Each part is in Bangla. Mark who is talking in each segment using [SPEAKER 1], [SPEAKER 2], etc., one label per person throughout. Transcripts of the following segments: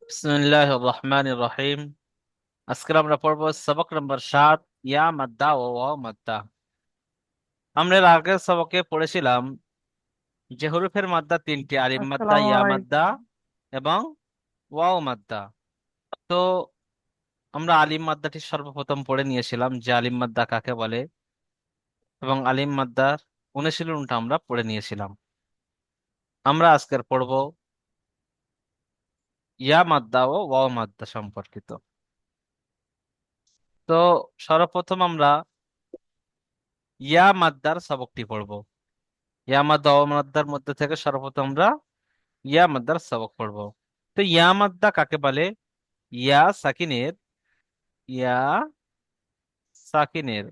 [SPEAKER 1] বিসমিল্লাহির রহমানির রহিম। আজকে আমরা পড়বো সবক নম্বর 7, ইয়া মাদ্দা ও ওয়াও মাদ্দা। আমরা এর আগের সবকে পড়েছিলাম যে হরফের মাদ্দা তিনটি: আলিফ মাদ্দা,
[SPEAKER 2] আসসালামু
[SPEAKER 1] ইয়া মাদ্দা
[SPEAKER 2] আলাইকুম।
[SPEAKER 1] এবং ওয়াও মাদ্দা। তো আমরা আলিম মাদ্দাটি সর্বপ্রথম পড়ে নিয়েছিলাম যে আলিম মাদ্দা কাকে বলে, এবং আলিম মাদ্দার অনুশীলনটা আমরা পড়ে নিয়েছিলাম। আমরা আজকের পড়বো ইয়া মাদ্দা ও ওয়াও মাদ্দা সম্পর্কিত। তো সর্বপ্রথম আমরা ইয়া মাদ্দার সবকটি পড়বো। ইয়া মাদ্দা ও মাদ্দার মধ্যে থেকে সর্বপ্রথম আমরা ইয়া মাদ্দার সবক পড়বো। তো ইয়া মাদ্দা কাকে বলে? ইয়া সাকিনের, ইয়া সাকিনের,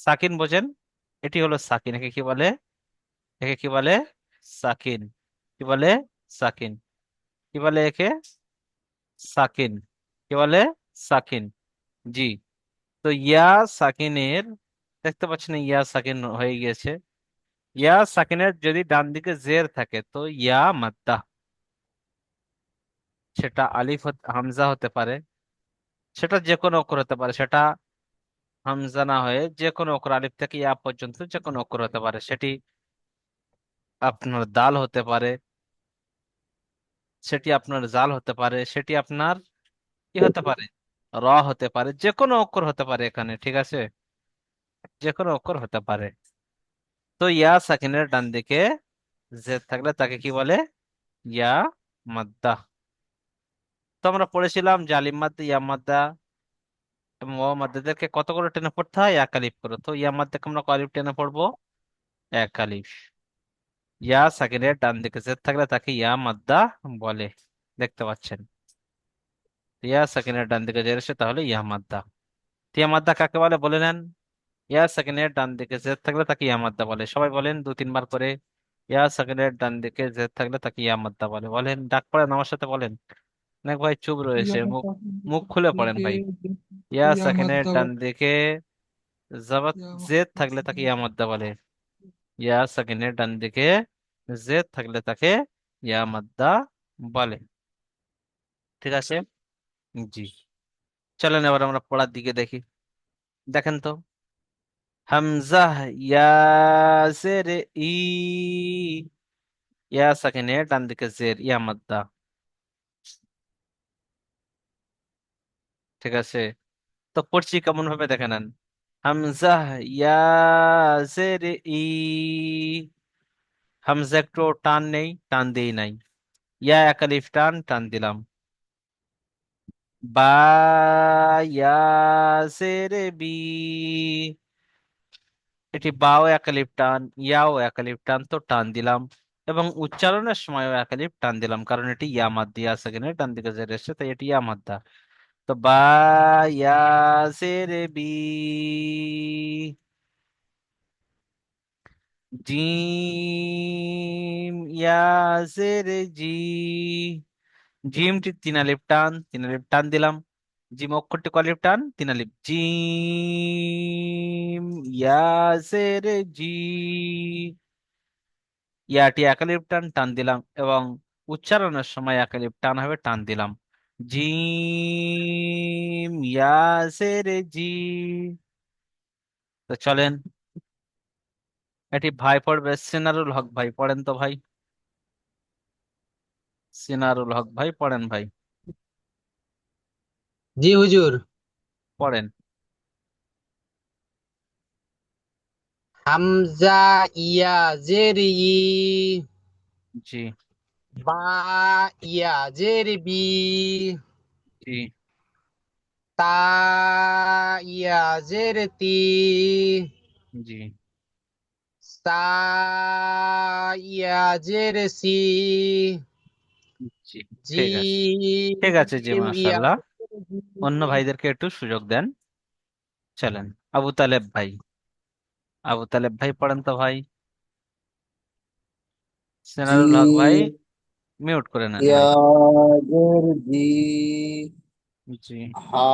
[SPEAKER 1] সাকিন বোঝেন? এটি হলো সাকিন। একে কি বলে? একে কি বলে? সাকিন। কি বলে? সাকিন। কি বলে একে? সাকিন। কি বলে? সাকিন। জি। তো ইয়া সাকিনের, দেখতে পাচ্ছেন ইয়া সাকিন হয়ে গিয়েছে। ইয়া সাকিনের যদি ডান দিকে জের থাকে তো ইয়া মাদ্দা। সেটা আলিফ হামজা হতে পারে, সেটা যে কোনো অক্ষর হতে পারে, সেটা হামজা না হয়ে যে কোনো অক্ষর, আলিফ থেকে ইয়া পর্যন্ত যে কোনো অক্ষর হতে পারে। সেটি আপনার দাল হতে পারে, সেটি আপনার জাল হতে পারে, সেটি আপনার কি হতে পারে, র হতে পারে, যে কোনো অক্ষর হতে পারে এখানে, ঠিক আছে? যে কোনো অক্ষর হতে পারে। তো ইয়া সাকিনের ডান দিকে জেদ থাকলে তাকে কি বলে? ইয়া মাদ্দা। তো আমরা পড়েছিলাম যে আলিম মাদ্দা, ইয়া মাদ্দা এবং ওয়া মাদ্দাদেরকে কত করে টেনে পড়তে হয়? এক আলিফ করে। তো ইয়া মাদ্দাকে আমরা কয় আলিফ টেনে পড়বো? এক আলিফ। ইয়া সাকিনের ডান দিকে জেদ থাকলে তাকে ইয়া মাদ্দা বলে। দেখতে পাচ্ছেন ইয়া সাকিনের ডান দিকে জের এসে তাহলে ইয়া মাদ্দা। তো ইয়া মাদ্দা কাকে বলে বলে নেন। ইয়া সাকিনের ডান দিকে জেদ থাকলে তাকে ইয়া মাদ্দা বলে। সবাই বলেন দু তিনবার করে। ইয়া সাকিনের ডান দিকে জেদ থাকলে তাকে ইয়া মাদ্দা বলে। বলেন, ডাক পড়েন আমার সাথে বলেন। অনেক ভাই চুপ রয়েছে, মুখ মুখ খুলে পড়েন ভাই। ইয়া সাকিনের ডান দিকে জবর জেদ থাকলে তাকে ইয়া মাদ্দা বলে। ইয়া সাকিনের ডান দিকে জেদ থাকলে তাকে ইয়া মাদ্দা বলে। ঠিক আছে? জি। চলেন এবার আমরা পড়ার দিকে দেখি। দেখেন তো, হামজা, ইয়া জের, ই, ইয়া সাকিনের ডান দিকে জের, ইয়া মাদ্দা। ঠিক আছে? তো পড়ছি কেমন ভাবে দেখে নেন। হামজা, ইয়া জের, ই। হামজা একটু টান নেই, টান দেই নাই। ইয়া এক আলিফ টান, টান দিলাম। বা, ইয়া জের, বি। এটি বাও একালিপ টান, ইয়াও একালিপ টান, তো টান দিলাম। এবং উচ্চারণের সময়ও একালিপ টান দিলাম, কারণ এটি ইয়া মাদ্দা, ইয়া সেকেন্ডের ডান দিকে জের এসেছে, তাই এটি ইয়া মাদ্দা। তো বা, ইয়া জের, বি। জিম, ইয়া জের, জি। জিমটি তিন আলিপ টান, তিন আলিপ টান দিলাম। জিম অক্ষরটি কয় আলিপ টান? তিন আলিপ। জিম, ইয়া জের, জি। ইয়াটি একালিপ টান, টান দিলাম, এবং উচ্চারণের সময় একালিপ টান হবে, টান দিলাম। জিম, ইয়াসের, জি। তো চলেন এটি ভাই পড়বে, সিনারুল হক ভাই পড়েন তো ভাই। সিনারুল হক ভাই পড়েন ভাই।
[SPEAKER 2] জি হুজুর।
[SPEAKER 1] পড়েন।
[SPEAKER 2] হামজা, ইয়া জের, ই।
[SPEAKER 1] জি।
[SPEAKER 2] বা, ইয়া জের, বি।
[SPEAKER 1] জি।
[SPEAKER 2] তা, ইয়া জের, তি।
[SPEAKER 1] জি।
[SPEAKER 2] সা, ইয়া জের, সি।
[SPEAKER 1] জি। ঠিক আছে, ঠিক আছে, জি,
[SPEAKER 2] জিম, ইয়া
[SPEAKER 1] মাশাআল্লাহ।
[SPEAKER 2] জের, জি।
[SPEAKER 1] অন্য ভাইদেরকে একটু সুযোগ দেন। চলেন, আবু তালেব ভাই। আবু তালেব ভাই পড়েন তো ভাই। সিনারুল হক ভাই
[SPEAKER 3] জিম,
[SPEAKER 1] মিউট করে নেন ভাই।
[SPEAKER 3] ইয়াদের জি।
[SPEAKER 1] জি।
[SPEAKER 3] হা,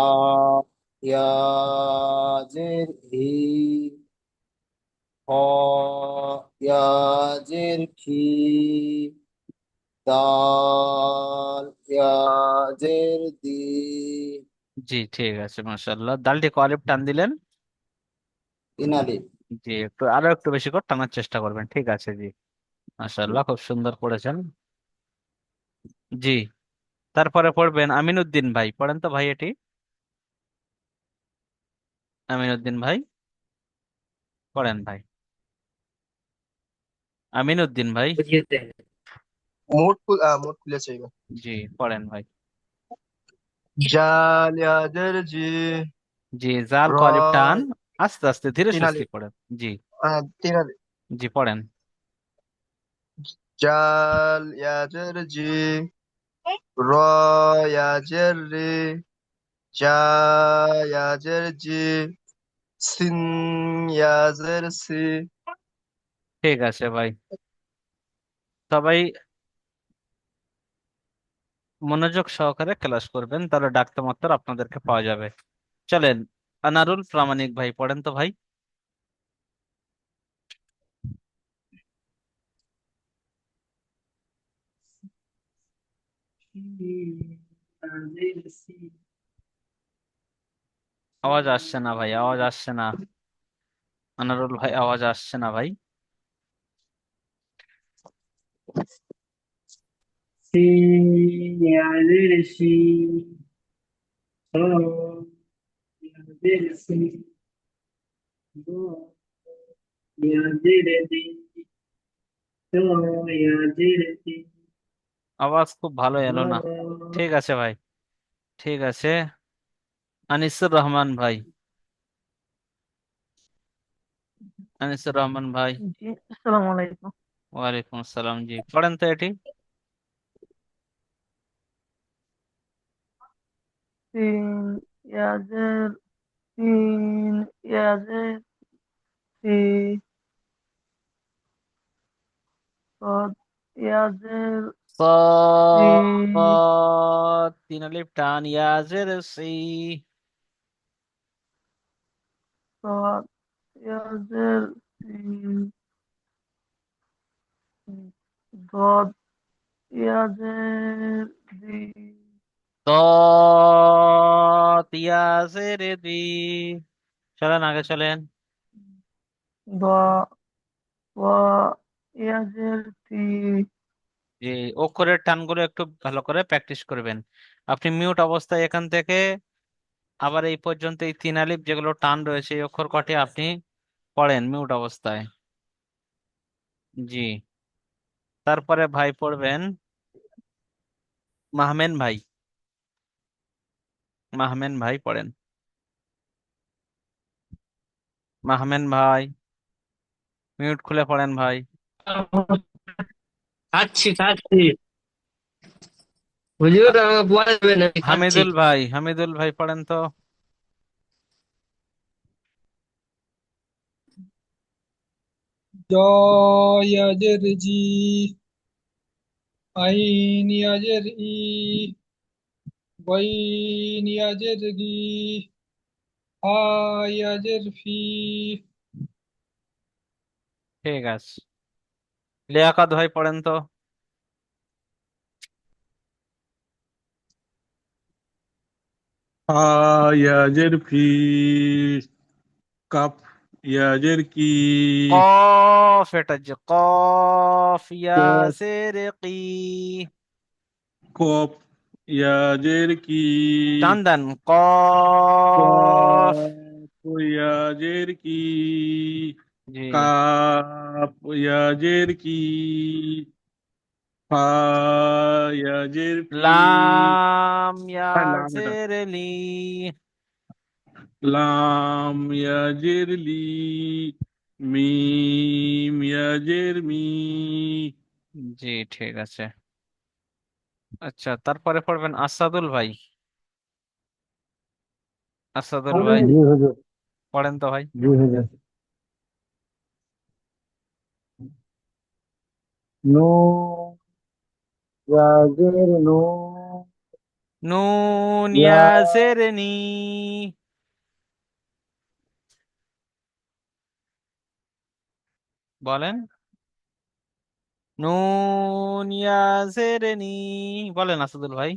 [SPEAKER 3] ইয়াজের হি। হ, ইয়াজের খি। দাল ইয়া জের দি
[SPEAKER 1] জি ঠিক আছে, মাশাআল্লাহ। দালটি ক আলিফ টান দিলেন?
[SPEAKER 3] তিন আলিফ।
[SPEAKER 1] জি, আরো একটু বেশি করে টানার চেষ্টা করবেন। ঠিক আছে, জি, মাশাআল্লাহ, খুব সুন্দর পড়েছেন। জি, তারপরে পড়বেন আমিনউদ্দিন ভাই। পড়েন তো ভাই এটি। আমিনউদ্দিন ভাই, পড়েন ভাই। আমিনউদ্দিন ভাই,
[SPEAKER 4] বুঝিয়েছে। মোট খুলেছে এবার।
[SPEAKER 1] জি পড়েন ভাই।
[SPEAKER 4] জাল ইয়াদের জি।
[SPEAKER 1] জি, জাল
[SPEAKER 4] র
[SPEAKER 1] ক আলিফ টান, আস্তে আস্তে ধীরে
[SPEAKER 4] তিন
[SPEAKER 1] সুস্থে
[SPEAKER 4] আলিফ।
[SPEAKER 1] পড়েন। জি,
[SPEAKER 4] তিন আলিফ।
[SPEAKER 1] জি পড়েন।
[SPEAKER 4] জাল ইয়াদের জি। র ইয়াদের রি। জা ইয়াদের জি। Scene ইয়াদের C.
[SPEAKER 1] ঠিক আছে ভাই, সবাই মনোযোগ সহকারে ক্লাস করবেন, তাহলে ডাকতে মাত্র আপনাদেরকে পাওয়া যাবে। চলেন, আনারুল প্রামাণিক ভাই, পড়েন তো ভাই। আওয়াজ আসছে না ভাই, আওয়াজ আসছে না। আনারুল ভাই, আওয়াজ আসছে না ভাই।
[SPEAKER 5] سين يعزل السين صاد يعزل السين ضاد يعزل الدين تا يعزل الدين
[SPEAKER 1] আওয়াজ খুব ভালো এলো না।
[SPEAKER 5] ضاد
[SPEAKER 1] ঠিক আছে ভাই, ঠিক আছে। আনিসুর রহমান ভাই, আনিসুর রহমান ভাই।
[SPEAKER 5] জি আসসালামু আলাইকুম
[SPEAKER 1] ওয়ালাইকুম আসসালাম। জি পড়েন তো এটি।
[SPEAKER 5] سين يعزل سين يعزل سي صاد يعزل سي
[SPEAKER 1] صاد তিন আলিফ টান, ইয়াজের সি।
[SPEAKER 5] صاد يعزل سي ضاد يعزل دي
[SPEAKER 1] ضاد ইয়াজের দি। চলেন আগে চলেন।
[SPEAKER 5] ضاء ويزرتي
[SPEAKER 1] যে অক্ষরের টানগুলো একটু ভালো করে প্র্যাকটিস করবেন। আপনি মিউট অবস্থায় এখান থেকে আবার এই পর্যন্ত এই তিন আলিফ যেগুলো টান রয়েছে, এই অক্ষর কটি আপনি পড়েন মিউট অবস্থায়। জি, তারপরে ভাই পড়বেন মাহমেন ভাই। মাহমেন ভাই পড়েন। মাহমেন ভাই, মিউট খুলে পড়েন ভাই।
[SPEAKER 6] খাচ্ছি খাচ্ছি হুজুর আমাকে বলবেন আমি খাচ্ছি।
[SPEAKER 1] হামিদুল ভাই, হামিদুল ভাই পড়েন তো।
[SPEAKER 7] جا يجر جي عين يجر إي غين يجر غي হা ইয়াজের ফি
[SPEAKER 1] ঠিক আছে, লিয়াকাত ভাই পড়েন তো।
[SPEAKER 8] হা ইয়াজের ফি কাপ ইয়াজের কি
[SPEAKER 1] কফ, এটা যে কফ
[SPEAKER 8] কপ
[SPEAKER 1] ইয়াসের কি।
[SPEAKER 8] কপ ইয়াজের কি
[SPEAKER 1] টান দেন, কফ।
[SPEAKER 8] কপ ইয়াজের কি
[SPEAKER 1] জি,
[SPEAKER 8] কাপ ইয়াজের কি ফা ইয়াজের ফি
[SPEAKER 1] লাম
[SPEAKER 8] লাম এটা
[SPEAKER 1] ইয়াজের লি।
[SPEAKER 8] লাম ইয়াজের লি মিম ইয়াজের মি
[SPEAKER 1] জি ঠিক আছে। আচ্ছা, তারপরে পড়বেন আসাদুল ভাই। আসাদুল ভাই,
[SPEAKER 3] জি হুজুর।
[SPEAKER 1] পড়েন তো ভাই।
[SPEAKER 3] জি হুজুর। নো ইয়াজের নো
[SPEAKER 1] নুন
[SPEAKER 3] ইয়া
[SPEAKER 1] ইয়াজের নি। বলেন। নুন ইয়া জেরে নি। বলেন আসাদুল ভাই।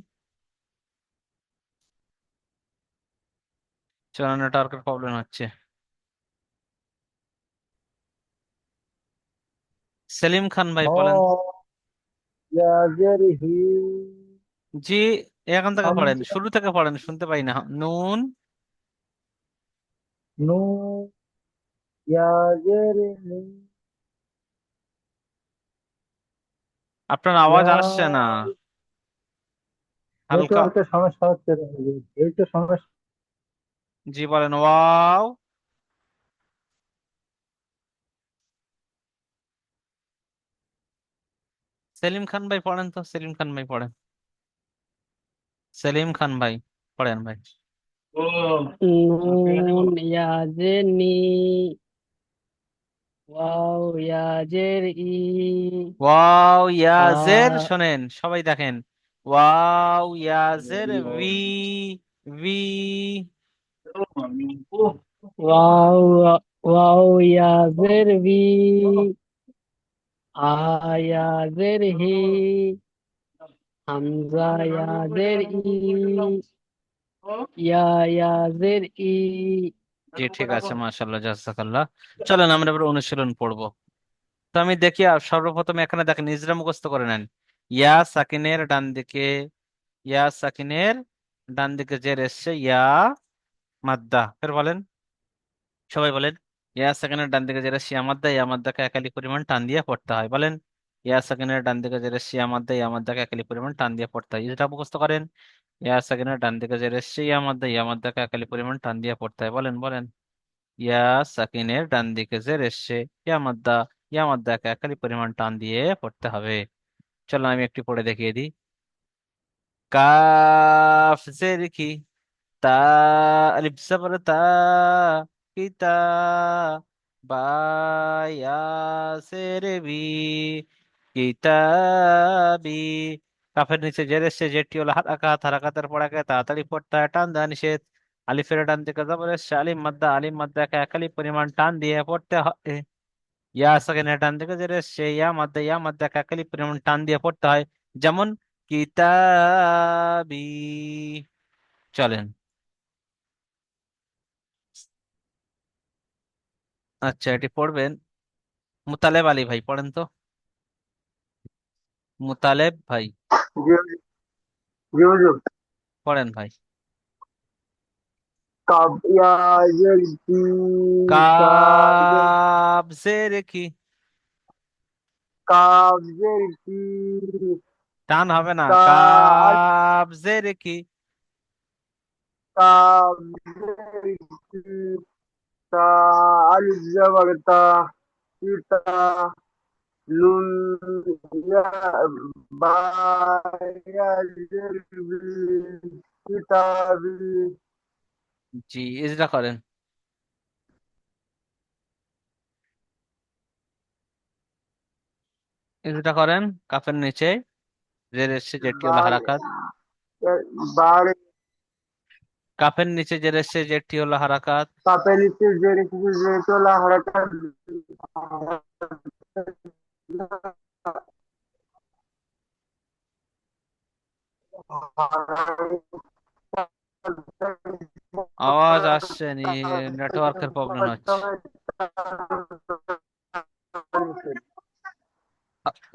[SPEAKER 1] চলো, নেটওয়ার্কের প্রবলেম হচ্ছে। সেলিম খান ভাই
[SPEAKER 3] হ
[SPEAKER 1] বলেন।
[SPEAKER 3] ইয়া জের হি
[SPEAKER 1] জি, এখান থেকে পড়েন,
[SPEAKER 3] হামজা
[SPEAKER 1] শুরু থেকে পড়েন, শুনতে পাই না। নুন।
[SPEAKER 3] নু ইয়া জের নি
[SPEAKER 1] আপনার আওয়াজ
[SPEAKER 3] ইয়া
[SPEAKER 1] আসছে না, হালকা।
[SPEAKER 3] নেটওয়ার্কের সমস্যা হচ্ছে রে। এই তো সমস্যা।
[SPEAKER 1] জি বলেন, ওয়াও। সেলিম খান ভাই পড়েন তো, সেলিম খান ভাই পড়েন। সেলিম খান ভাই পড়েন ভাই।
[SPEAKER 6] নুন ইয়াজের নি, ওয়াও ইয়াজের ই,
[SPEAKER 1] ওয়াও ইয়াজের,
[SPEAKER 6] আ
[SPEAKER 1] শোনেন সবাই দেখেন, ওয়াও ইয়াজের ভি, ভি।
[SPEAKER 6] ওয়াও ওয়াও ইয়াজের বি, আ ইয়াজের হি, হামজা ইয়াজের ই, ইয়া ইয়াজের ই।
[SPEAKER 1] জি ঠিক আছে, মাশাআল্লাহ, জাযাকাল্লাহ। চলেন আমরা এবার অনুশীলন পড়বো। তো আমি দেখি, সর্বপ্রথম এখানে দেখেন, ইজরা মুখস্থ করে নেন। ইয়া সাকিনের ডান দিকে, ইয়া সাকিনের ডান দিকে জের এসছে, ইয়া মাদ্দা। ফের বলেন, সবাই বলেন। ইয়া সেকেন্ডের ডান দিকে যেটা শিয়া মাদ্দা, ইয়া মাদ্দাকে একালি পরিমাণ টান দিয়ে পড়তে হয়, বলেন। ইয়া সেকেন্ডের ডান দিকে যেটা শিয়া মাদ্দা, ইয়া মাদ্দাকে একালি পরিমাণ টান দিয়ে পড়তে হয়, যেটা মুখস্থ করেন। ইয়া সেকেন্ডের ডান দিকে যেটা এসছে ইয়া মাদ্দা, ইয়া মাদ্দাকে একালি পরিমাণ টান দিয়ে পড়তে হয়, বলেন বলেন। ইয়া সাকিনের ডান দিকে জের এসছে, ইয়া মাদ্দা, ইয়া মাদ্দাকে একালি পরিমাণ টান দিয়ে পড়তে হবে। চলো আমি একটু পড়ে দেখিয়ে দিই। কাফ জের কি, তা, আলিফ জবর তা, কিতা, বা, ইয়া জের বি, কিতাবি। কাফের নিচে জের এসছে, যেটি হলো হারাকাত, হারাকাতের পড়াকে তাড়াতাড়ি পড়তে হয়, টান দেওয়া নিষেধ। আলিফের ডান দিকে জবর এসছে, আলিম মাদ্দা, আলিম মাদ্দাকে একালি পরিমাণ টান দিয়ে পড়তে হয়। ইয়া সেকেন্ডের ডান দিকে জের এসছে, ইয়া মাদ্দা, ইয়া মাদ্দাকে একালি পরিমাণ টান দিয়ে পড়তে হয়, যেমন কিতাবি। চলেন। আচ্ছা, এটি পড়বেন মুতালেব আলী ভাই, পড়েন তো। মুতালেব ভাই
[SPEAKER 3] জি জি হুজুর।
[SPEAKER 1] পড়েন ভাই।
[SPEAKER 3] কাব ইয়া জের কি কাব জের
[SPEAKER 1] কাব জের কি,
[SPEAKER 3] কাব জের কি
[SPEAKER 1] টান হবে না,
[SPEAKER 3] কা
[SPEAKER 1] কাব জের কি।
[SPEAKER 3] কাব জের কি তা আলিফ জবর তা ইতা নুন ইয়া বা ইয়া জের বি কিতাবি।
[SPEAKER 1] জি, ইজরা করেন। ইজরা করেন। কাফের নিচে জের এসছে, যেটি হলো
[SPEAKER 3] বার
[SPEAKER 1] হারাকাত।
[SPEAKER 3] বার
[SPEAKER 1] কাফের নিচে জের এসছে, যেটি হলো হারাকাত।
[SPEAKER 3] কাপেনিতে জের কিছু জেরটোলা হরকত
[SPEAKER 1] আওয়াজ আসছে নি, নেটওয়ার্কের প্রবলেম হচ্ছে।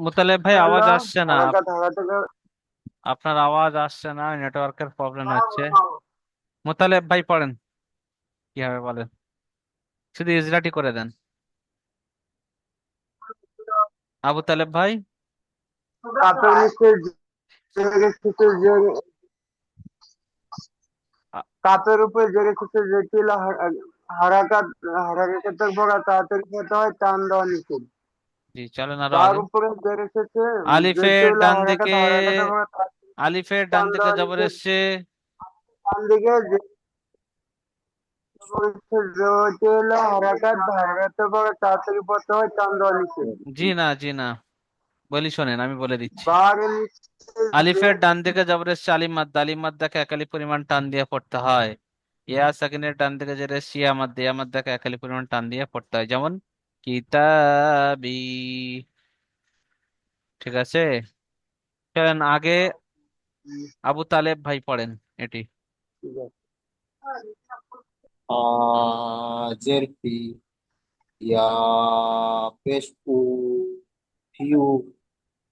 [SPEAKER 1] মুতালেব ভাই আওয়াজ আসছে না,
[SPEAKER 3] হরকত হরকত
[SPEAKER 1] আপনার আওয়াজ আসছে না, নেটওয়ার্কের প্রবলেম হচ্ছে। মুতালেব ভাই পড়েন, কি হবে বলেন, শুধু ইজরাটি করে দেন। আবু তালেব ভাই।
[SPEAKER 3] কাপেনিতে জের কিছু জের
[SPEAKER 1] আ-
[SPEAKER 3] কাপের উপর জের কিছু জেরটোলা হরকত হরকত বড় তাড়াতাড়ি হতে হয় টান দেওয়া নিষেধ।
[SPEAKER 1] জি চলেন আরো
[SPEAKER 3] তার
[SPEAKER 1] আগে।
[SPEAKER 3] উপরে জের এসেছে
[SPEAKER 1] আলিফের
[SPEAKER 3] জেরটোলা
[SPEAKER 1] ডান
[SPEAKER 3] হরকত
[SPEAKER 1] দিকে,
[SPEAKER 3] হরকত বড়
[SPEAKER 1] আলিফের ডান
[SPEAKER 3] টান
[SPEAKER 1] দিকে
[SPEAKER 3] দেওয়া
[SPEAKER 1] জবর
[SPEAKER 3] নিষেধ।
[SPEAKER 1] এসছে।
[SPEAKER 3] ডান দিকে জেরটোলা হরকত হরকত বড় তাড়াতাড়ি পড়তে হয় টান দেওয়া নিষেধ।
[SPEAKER 1] জি না, জি না, বলি শোনেন, আমি বলে দিচ্ছি।
[SPEAKER 3] বার
[SPEAKER 1] আলিফের ডান দিকে জবর এসছে, আলিম মাদ্দা, আলিম মাদ্দাকে একালি পরিমাণ টান দিয়ে পড়তে হয়। ইয়া সাকিনের ডান দিকে যেটা শিয়া মাদ্দা, ইয়া মাদ্দাকে একালি পরিমাণ টান দিয়ে পড়তে হয়, যেমন কিতাবি। ঠিক আছে, চলেন আগে আবু তালেব ভাই পড়েন এটি।
[SPEAKER 3] ঠিক আছে।
[SPEAKER 9] জের ফি, ইয়া পেশ উ, ফিউ,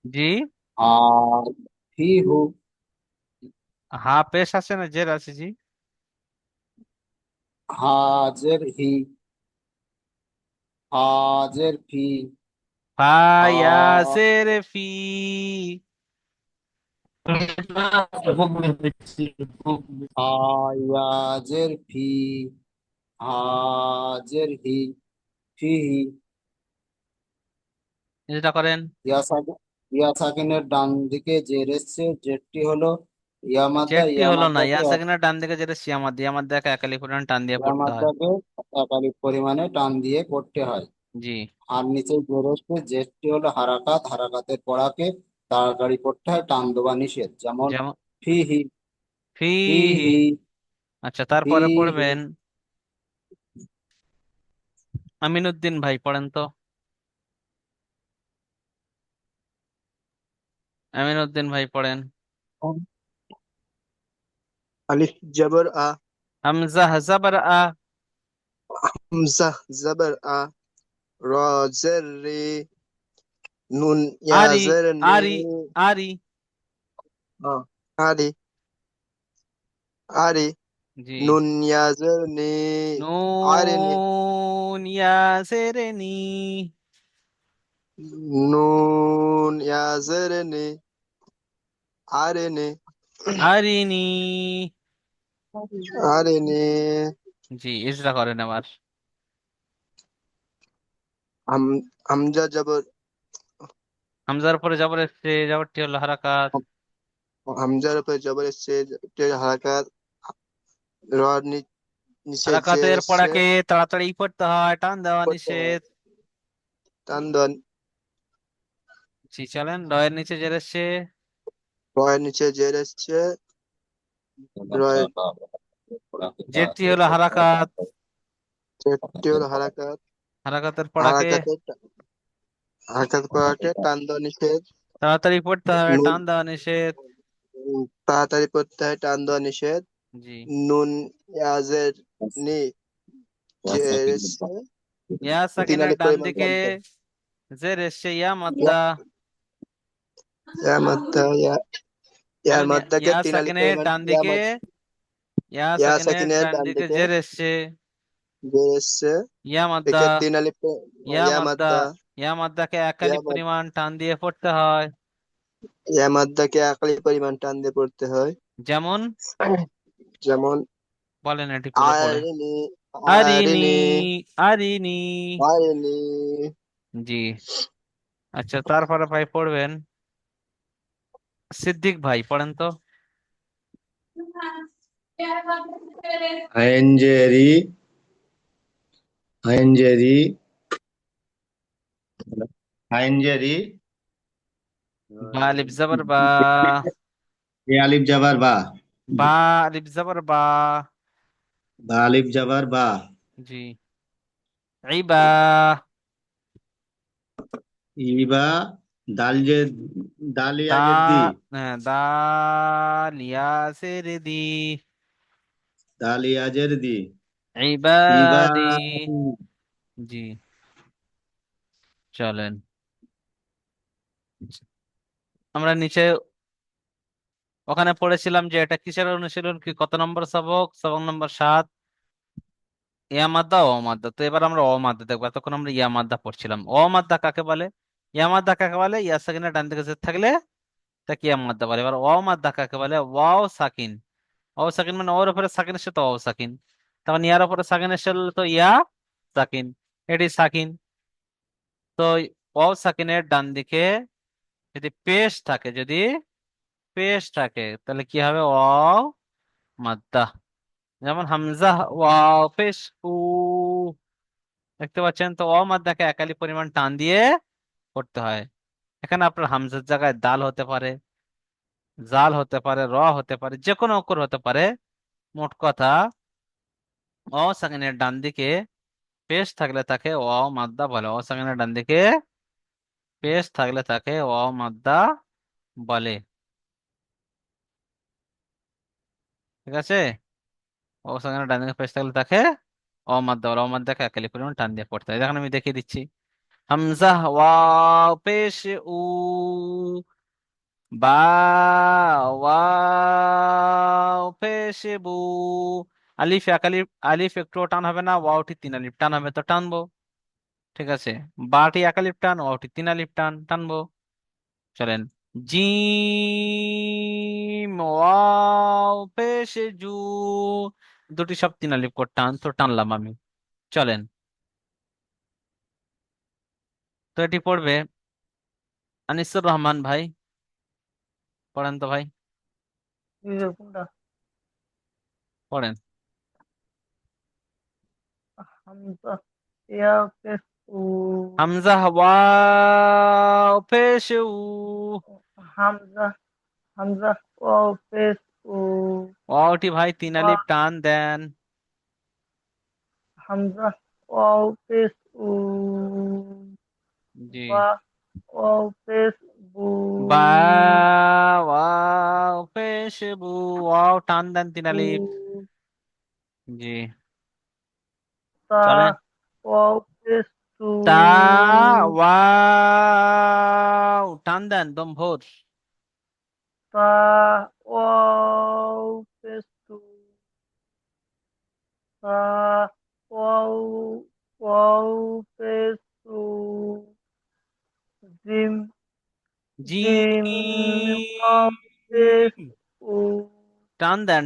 [SPEAKER 1] জি,
[SPEAKER 9] আ ফিহু,
[SPEAKER 1] হা পেশ আছে না জের আছে? জি,
[SPEAKER 9] হাজের হি, হাজের ফি, হা
[SPEAKER 1] ফায়াজের ফি।
[SPEAKER 9] হায়াজের ফি, হাজের হি, ফিহি।
[SPEAKER 1] যেটা করেন,
[SPEAKER 9] ইয়াসাকিন, ইয়াসাকিনের ডান দিকে জের এসছে, জেরটি হলো ইয়ামাদ্দা,
[SPEAKER 1] জেরটি হলো না,
[SPEAKER 9] ইয়ামাদ্দাকে
[SPEAKER 1] ইয়া সেকেন্ডের ডান দিকে যেটা সিয়ামাদ, ইয়ামাদ দেখে একালি পরিমাণ টান দিয়ে পড়তে হয়।
[SPEAKER 9] ইয়ামাদ্দাকে একালিক পরিমাণে টান দিয়ে পড়তে হয়।
[SPEAKER 1] জি,
[SPEAKER 9] আর নিচে জের এসছে, জেরটি হলো হারাকাত, হারাকাতের পড়াকে তাড়াতাড়ি পড়তে হয়, টান দেওয়া নিষেধ। যেমন
[SPEAKER 1] যেমন
[SPEAKER 9] ফিহি,
[SPEAKER 1] ফিহি।
[SPEAKER 9] ফিহি,
[SPEAKER 1] আচ্ছা, তারপরে
[SPEAKER 9] ফিহি।
[SPEAKER 1] পড়বেন আমিনউদ্দিন ভাই, পড়েন তো। আমিনউদ্দিন ভাই পড়েন।
[SPEAKER 4] আলিফ জবর আ,
[SPEAKER 1] হামজা জবর আ।
[SPEAKER 4] হামজা জবর আ, র জের রি, নুন ইয়া
[SPEAKER 1] আরি,
[SPEAKER 4] জের নি,
[SPEAKER 1] আরি, আরি।
[SPEAKER 4] আরি, আরি,
[SPEAKER 1] জি,
[SPEAKER 4] নুন ইয়া জের নি, আরে নি,
[SPEAKER 1] নুন ইয়াসের নি,
[SPEAKER 4] নুন ইয়া জের নি, আরে নি,
[SPEAKER 1] আরিনি।
[SPEAKER 4] আরে নি।
[SPEAKER 1] জি, ইজরা করেন আবার।
[SPEAKER 4] হাম হামজা জবর,
[SPEAKER 1] হামজার পরে জবর এসছে, জবরটি হলো হারাকাত।
[SPEAKER 4] হামজার উপরে জবর এসছে, হারাকাত, র নিচে জের
[SPEAKER 1] হারাকাতের
[SPEAKER 4] এসছে,
[SPEAKER 1] পড়াকে তাড়াতাড়ি পড়তে হয়, টান দেওয়া
[SPEAKER 4] পড়তে হয়,
[SPEAKER 1] নিষেধ।
[SPEAKER 4] টান দেন,
[SPEAKER 1] জি, চলেন, রয়ের নিচে জের এসছে,
[SPEAKER 4] রয়ের নিচে জের এসছে, রয়ের
[SPEAKER 1] জেরটি হলো হারাকাত।
[SPEAKER 4] জেরটি হলো হারাকাত,
[SPEAKER 1] হারাকাতের পড়াকে
[SPEAKER 4] হারাকাতের হারাকাত করাকে টান দেওয়া নিষেধ,
[SPEAKER 1] তাড়াতাড়ি পড়তে হবে,
[SPEAKER 4] নুন
[SPEAKER 1] টান দেওয়া নিষেধ।
[SPEAKER 4] তাড়াতাড়ি পড়তে হয়, টান দেওয়া নিষেধ।
[SPEAKER 1] জি,
[SPEAKER 4] নুন ইয়াজের নি, জের এসছে,
[SPEAKER 1] ইয়া
[SPEAKER 4] তিন
[SPEAKER 1] সাকিনের
[SPEAKER 4] আলিফ
[SPEAKER 1] ডান
[SPEAKER 4] পরিমাণ
[SPEAKER 1] দিকে
[SPEAKER 4] টানতে
[SPEAKER 1] জের এসছে, ইয়া মাদ্দা।
[SPEAKER 4] ইয়া মাদ্দা, ইয়ার
[SPEAKER 1] বলেন,
[SPEAKER 4] মাদ্দাকে
[SPEAKER 1] ইয়া
[SPEAKER 4] তিন আলিফ
[SPEAKER 1] সাকিনের
[SPEAKER 4] পরিমাণ
[SPEAKER 1] ডান দিকে, ইয়া
[SPEAKER 4] ইয়া
[SPEAKER 1] সাকিনের
[SPEAKER 4] সাকিনের
[SPEAKER 1] ডান
[SPEAKER 4] ডান
[SPEAKER 1] দিকে
[SPEAKER 4] দিকে
[SPEAKER 1] জের এসছে,
[SPEAKER 4] জের এসছে,
[SPEAKER 1] ইয়া মাদ্দা,
[SPEAKER 4] একে তিন আলিফ
[SPEAKER 1] ইয়া
[SPEAKER 4] ইয়া
[SPEAKER 1] মাদ্দা।
[SPEAKER 4] মাদ্দা,
[SPEAKER 1] ইয়া মাদ্দাকে
[SPEAKER 4] ইয়া
[SPEAKER 1] একালি পরিমাণ টান দিয়ে পড়তে হয়।
[SPEAKER 4] ইয়া মাদ্দাকে একলি পরিমাণ টান দিয়ে পড়তে হয়।
[SPEAKER 1] যেমন,
[SPEAKER 4] যেমন
[SPEAKER 1] বলেন এটি পুরো পড়ে।
[SPEAKER 4] আরিনি,
[SPEAKER 1] আরিনি,
[SPEAKER 4] আরিনি,
[SPEAKER 1] আরিনি।
[SPEAKER 4] আরিনি।
[SPEAKER 1] জি, আচ্ছা, তারপরে ভাই পড়বেন সিদ্দিক ভাই, পড়েন তো।
[SPEAKER 9] আইনজেরি, আইনজেরি, আইনজেরি,
[SPEAKER 1] বা আলিফ জবর বা,
[SPEAKER 9] এ আলিফ জাবার বা,
[SPEAKER 1] বা আলিফ জবর বা।
[SPEAKER 9] বা আলিফ জাবার বা,
[SPEAKER 1] জি, ইবা,
[SPEAKER 9] ইবা, দাল যে,
[SPEAKER 1] দা,
[SPEAKER 9] দালিয়াজের দি,
[SPEAKER 1] দাল ইয়াসের দি,
[SPEAKER 9] দালিয়াজের দি, ইবা।
[SPEAKER 1] ইবাদি। জি, চলেন আমরা নিচে ওখানে পড়েছিলাম যে এটা কিসের অনুশীলন, কি কত নম্বর সবক, সবক নম্বর 7, ইয়া মাদ্দা ও মাদ্দা। তো এবার আমরা অ মাদ্দা দেখবো, এতক্ষণ আমরা ইয়া মাদ্দা পড়ছিলাম। অ মাদ্দা কাকে বলে? ইয়া মাদ্দা কাকে বলে? ইয়া সাকিনের ডান দিকে জের থাকলে তাকে ইয়া মাদ্দা বলে। এবার অ মাদ্দা কাকে বলে? ওয়াও সাকিন। ও সাকিন মানে ওর উপরে সাকিন এসে তো ও সাকিন, তখন ইয়ার উপরে সাকিন এসে তো ইয়া সাকিন, এটি সাকিন। তো ও সাকিনের ডান দিকে যদি পেশ থাকে, যদি পেশ থাকে তাহলে কি হবে? ও মাদ্দা। যেমন হামজা ওয়াও পেশ উ, দেখতে পাচ্ছেন তো? অ মাদ্দাকে একালি পরিমাণ টান দিয়ে করতে হয়। এখানে আপনার হামজার জায়গায় দাল হতে পারে, জাল হতে পারে, র হতে পারে, যে কোনো অক্ষর হতে পারে। মোট কথা অ সাকিনের ডান দিকে পেশ থাকলে তাকে অ মাদ্দা বলে। অ সাকিনের ডান দিকে পেশ থাকলে তাকে অমাদ্দা বলে। ঠিক আছে, ও সেখানে ডান দিকে পেশ থাকলে তাকে অমাদ্দা বলে। অমাদ্দাকে একালি পরিমাণ টান দিয়ে পড়তে হয়। দেখেন আমি দেখিয়ে দিচ্ছি। হামজা ওয়াও পেশ উ, বা ওয়াও পেশ বু, আলিফ এক আলিফ, আলিফ একটু টান হবে না, ওয়াওটি তিন আলিফ টান হবে, তো টানবো। ঠিক আছে, বাটি এক আলিফ টান, ওয়াওটি তিন আলিফ টান, টানবো। চলেন, জিম ওয়াও পেশ জু, দুটি সব তিন আলিফ করে টান, তো টানলাম আমি। চলেন, তো এটি পড়বে আনিসুর রহমান ভাই, পড়েন তো ভাই,
[SPEAKER 5] কোনটা?
[SPEAKER 1] পড়েন।
[SPEAKER 5] হামজা ইয়া পেশ উ,
[SPEAKER 1] হামজা ওয়াও পেশ উ,
[SPEAKER 5] হামজা হামজা ওয়াও পেশ উ,
[SPEAKER 1] ওয়াওটি ভাই তিন
[SPEAKER 5] ওয়া
[SPEAKER 1] আলিফ টান দেন।
[SPEAKER 5] হামজা ওয়াও পেশ উ,
[SPEAKER 1] জি,
[SPEAKER 5] বা ওয়াও পেশ বু,
[SPEAKER 1] বা ওয়াও পেশ বু, ওয়াও টান দেন তিন
[SPEAKER 5] বু,
[SPEAKER 1] আলিফ। জি,
[SPEAKER 5] তা
[SPEAKER 1] চলেন,
[SPEAKER 5] ওয়াও পেশ তু,
[SPEAKER 1] তা ওয়াও টান দেন দম ভোর।
[SPEAKER 5] তা ওয়াও পেশ তু, তা ওয়াও ওয়াও পেশ তু, জিম জিম ওয়াও পেশ
[SPEAKER 1] জিম
[SPEAKER 5] উ,
[SPEAKER 1] টান দেন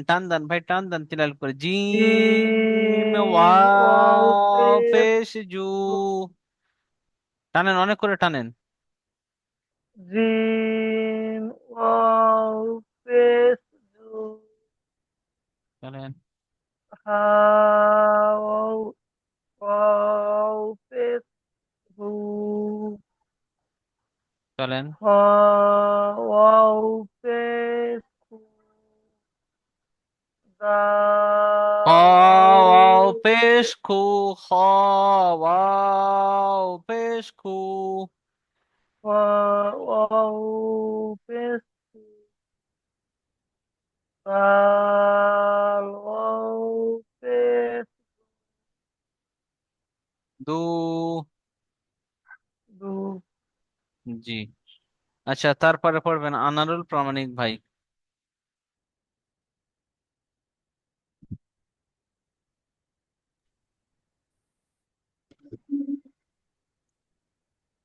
[SPEAKER 1] ভাই, টান দেন তিন আলিফ করে। জিম
[SPEAKER 5] জিম ওয়াও
[SPEAKER 1] ওয়াও
[SPEAKER 5] পেশ
[SPEAKER 1] পেশ জু,
[SPEAKER 5] তু,
[SPEAKER 1] টানেন অনেক করে টানেন।
[SPEAKER 5] জিম ওয়াও পেশ জু,
[SPEAKER 1] চলেন,
[SPEAKER 5] হা ওয়াও ওয়াও পেশ হু,
[SPEAKER 1] চলেন,
[SPEAKER 5] হা ওয়াও পেশ হু,
[SPEAKER 1] খ ওয়াও
[SPEAKER 5] দাল
[SPEAKER 1] পেশ খু, খ ওয়াও পেশ খু,
[SPEAKER 5] ওয়াও পেশ হু, দাল ওয়াও পেশ
[SPEAKER 1] দু।
[SPEAKER 5] দু,
[SPEAKER 1] জি, আচ্ছা, তারপরে পড়বেন আনারুল প্রামাণিক ভাই,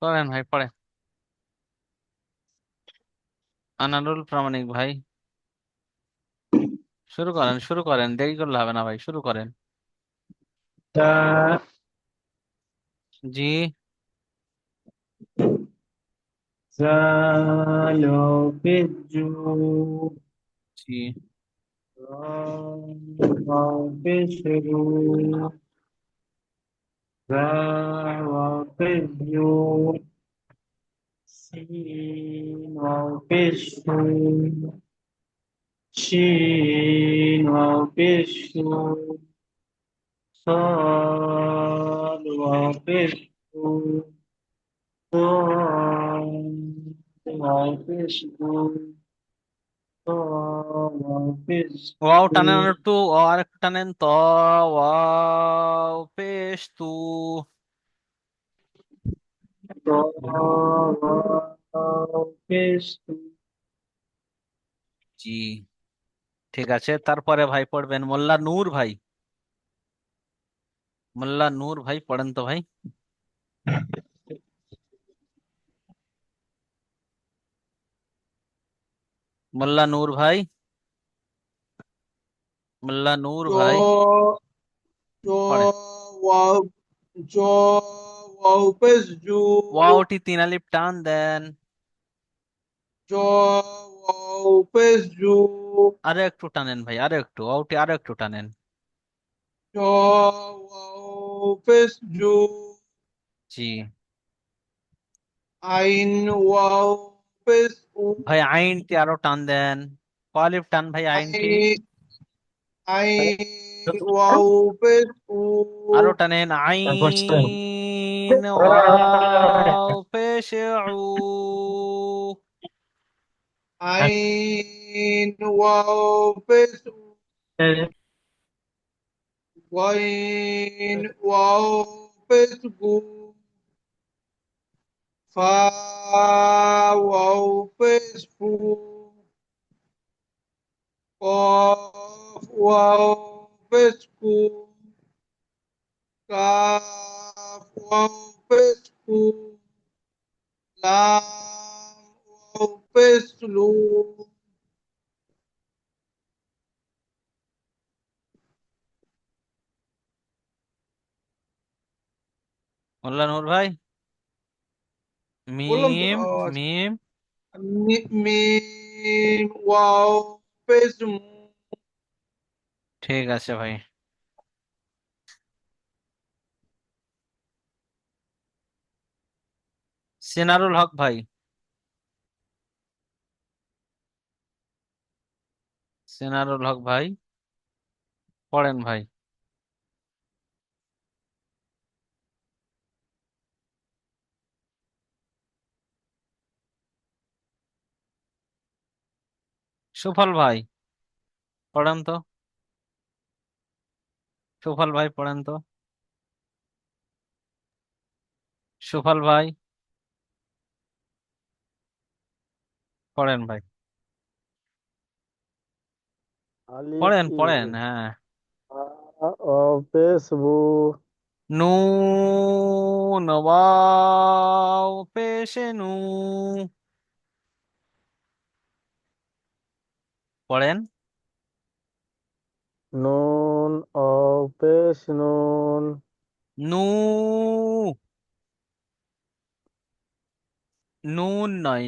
[SPEAKER 1] পড়েন ভাই, পড়েন। আনারুল প্রামাণিক ভাই, শুরু করেন, শুরু করেন, দেরি করলে হবে না ভাই, শুরু করেন।
[SPEAKER 6] তা
[SPEAKER 1] জি,
[SPEAKER 6] জাল পেশ জু,
[SPEAKER 1] জি,
[SPEAKER 6] রা পেশ রু, রা পেশ জু, সিন পেশ সু, শিন পেশ সু, صاد وقفه ضاد وقفه ضاد
[SPEAKER 1] ওয়াও টানেন
[SPEAKER 6] وقفه
[SPEAKER 1] আর একটু, ও আর একটু টানেন, ত ওয়াও পেশ তু।
[SPEAKER 6] ضاد وقفه
[SPEAKER 1] জি, ঠিক আছে, তারপরে ভাই পড়বেন মোল্লা নূর ভাই, মোল্লা নূর ভাই পড়েন তো ভাই। মোল্লা নূর ভাই, মোল্লা নূর
[SPEAKER 4] চ
[SPEAKER 1] ভাই,
[SPEAKER 4] চ
[SPEAKER 1] পড়েন।
[SPEAKER 4] ওয়াও চ ওয়াও পেশ জু,
[SPEAKER 1] ওয়াওটি তিন আলিফ টান দেন,
[SPEAKER 4] চ ওয়াও পেশ জু,
[SPEAKER 1] আরো একটু টানেন ভাই, আরো একটু, ওয়াওটি আরো একটু টানেন।
[SPEAKER 4] চ ওয়াও পেশ জু,
[SPEAKER 1] জি,
[SPEAKER 4] আইন ওয়াও পেশ উ,
[SPEAKER 1] ভাই আইনটি আরো টান দেন, কলিফ টান ভাই আইনটি,
[SPEAKER 4] আইন আইন ওয়াও পেশ উ,
[SPEAKER 1] আরো টানেন, আইন ওয়াও পেশ পেশ উ।
[SPEAKER 2] আইন ওয়াও পেশ উ,
[SPEAKER 6] এ-
[SPEAKER 2] ওয়াইন ওয়াও পেশ গু, ফা ওয়াও পেশ ফু, কফ ওয়াও পেশ কু, কাফ ওয়াও পেশ কু, লাম ওয়াও পেশ লু।
[SPEAKER 1] মোল্লা নূর ভাই,
[SPEAKER 2] বললাম তো
[SPEAKER 1] মিম, মিম।
[SPEAKER 2] মিম ওয়াও পেশ মু।
[SPEAKER 1] ঠিক আছে ভাই। সিনারুল হক ভাই, সিনারুল হক ভাই, পড়েন ভাই। সুফল ভাই, পড়েন তো। সুফল ভাই পড়েন তো। সুফল ভাই পড়েন ভাই।
[SPEAKER 5] আলিফ
[SPEAKER 1] পড়েন
[SPEAKER 5] ই
[SPEAKER 1] পড়েন, হ্যাঁ।
[SPEAKER 5] ও পেশ বু।
[SPEAKER 1] নুন ওয়াও পেশে নু। পড়েন।
[SPEAKER 5] নুন ও পেশ নুন।
[SPEAKER 1] নু, নুন নয়,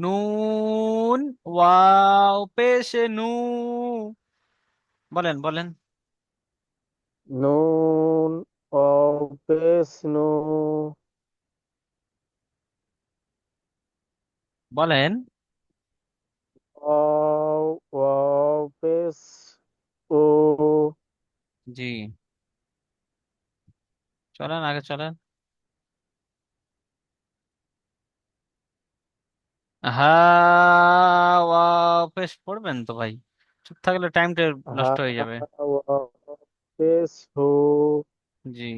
[SPEAKER 1] নুন ওয়াও পেশে নু। বলেন বলেন।
[SPEAKER 5] নুন ও পেশ নু।
[SPEAKER 1] বলেন।
[SPEAKER 5] ওয়াও ওয়াও পেশ ও।
[SPEAKER 1] জি, চলেন আগে চলেন। হ্যাঁ, ওয়াও পেশ পড়বেন তো ভাই, চুপ থাকলে টাইমটা
[SPEAKER 5] হা
[SPEAKER 1] নষ্ট হয়ে যাবে।
[SPEAKER 5] ওয়াও পেশ হু।
[SPEAKER 1] জি,